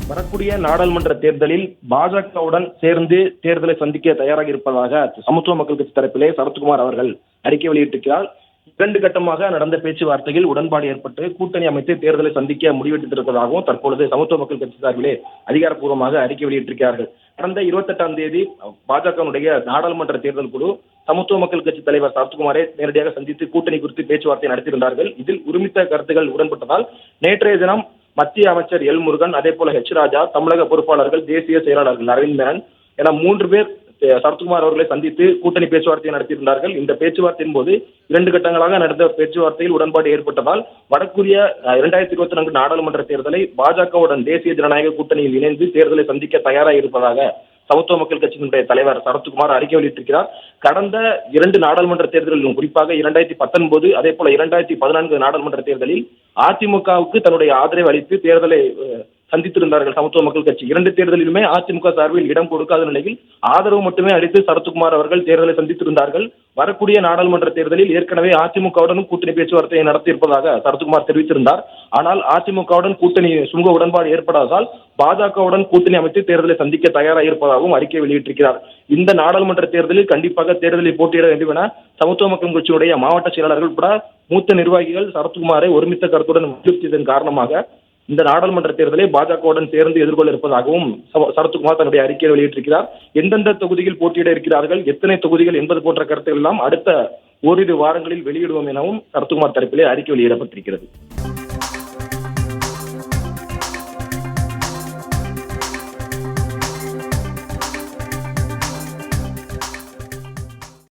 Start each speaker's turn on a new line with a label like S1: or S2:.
S1: வரக்கூடிய நாடாளுமன்ற தேர்தலில் பாஜகவுடன் சேர்ந்து தேர்தலை சந்திக்க தயாராக இருப்பதாக சமத்துவ மக்கள் கட்சி தரப்பிலே சரத்குமார் அவர்கள் அறிக்கை வெளியிட்டிருக்கிறார். 2 கட்டமாக நடந்த பேச்சுவார்த்தையில் உடன்பாடு ஏற்பட்டு கூட்டணி அமைத்து தேர்தலை சந்திக்க முடிவெடுத்திருப்பதாகவும் தற்பொழுது சமத்துவ மக்கள் கட்சி சார்பிலே அதிகாரப்பூர்வமாக அறிக்கை வெளியிட்டிருக்கிறார்கள். கடந்த 28ஆம் தேதி பாஜகவுடைய நாடாளுமன்ற தேர்தல் குழு சமத்துவ மக்கள் கட்சி தலைவர் சரத்குமாரை நேரடியாக சந்தித்து கூட்டணி குறித்து பேச்சுவார்த்தை நடத்தியிருந்தார்கள். இதில் ஒருமித்த கருத்துகள் உடன்பட்டதால் நேற்றைய தினம் மத்திய அமைச்சர் எல் முருகன், அதே போல ராஜா, தமிழக பொறுப்பாளர்கள், தேசிய செயலாளர்கள் அரவிந்த் மேனன் என 3 பேர் சரத்குமார் அவர்களை சந்தித்து கூட்டணி பேச்சுவார்த்தையை நடத்தியிருந்தார்கள். இந்த பேச்சுவார்த்தையின் போது 2 கட்டங்களாக நடந்த பேச்சுவார்த்தையில் உடன்பாடு ஏற்பட்டதால் வரக்கூடிய 2024 நாடாளுமன்ற தேர்தலை பாஜகவுடன் தேசிய ஜனநாயக கூட்டணியில் இணைந்து தேர்தலை சந்திக்க தயாராக இருப்பதாக சமத்துவ மக்கள் கட்சியினுடைய தலைவர் சரத்குமார் அறிக்கை வெளியிட்டிருக்கிறார். கடந்த 2 நாடாளுமன்ற தேர்தலிலும், குறிப்பாக 2019 அதே போல 2014 நாடாளுமன்ற தேர்தலில் அதிமுகவுக்கு தன்னுடைய ஆதரவை அளித்து தேர்தலை சந்தித்திருந்தார்கள் சமத்துவ மக்கள் கட்சி. 2 தேர்தலிலுமே அதிமுக சார்பில் இடம் கொடுக்காத நிலையில் ஆதரவு மட்டுமே அளித்து சரத்குமார் அவர்கள் தேர்தலை சந்தித்திருந்தார்கள். வரக்கூடிய நாடாளுமன்ற தேர்தலில் ஏற்கனவே அதிமுகவுடனும் கூட்டணி பேச்சுவார்த்தையை நடத்தியிருப்பதாக சரத்குமார் தெரிவித்திருந்தார். ஆனால் அதிமுகவுடன் கூட்டணி சுமூக உடன்பாடு ஏற்படாததால் பாஜகவுடன் கூட்டணி அமைத்து தேர்தலை சந்திக்க தயாராக இருப்பதாகவும் அறிக்கை வெளியிட்டிருக்கிறார். இந்த நாடாளுமன்ற தேர்தலில் கண்டிப்பாக தேர்தலில் போட்டியிட வேண்டும் என சமத்துவ மக்கள் கட்சியுடைய மாவட்ட செயலாளர்கள் உட்பட மூத்த நிர்வாகிகள் சரத்குமாரை ஒருமித்த கருத்துடன் வலியுறுத்தியதன் காரணமாக இந்த நாடாளுமன்ற தேர்தலை பாஜகவுடன் சேர்ந்து எதிர்கொள்ள இருப்பதாகவும் சரத்குமார் தன்னுடைய அறிக்கையை வெளியிட்டிருக்கிறார். எந்தெந்த தொகுதியில் போட்டியிட இருக்கிறார்கள், எத்தனை தொகுதிகள் என்பது போன்ற கருத்துக்கள் எல்லாம் அடுத்த ஓரிரு வாரங்களில் வெளியிடுவோம் எனவும் சரத்குமார் தரப்பிலே அறிக்கை வெளியிடப்பட்டிருக்கிறது.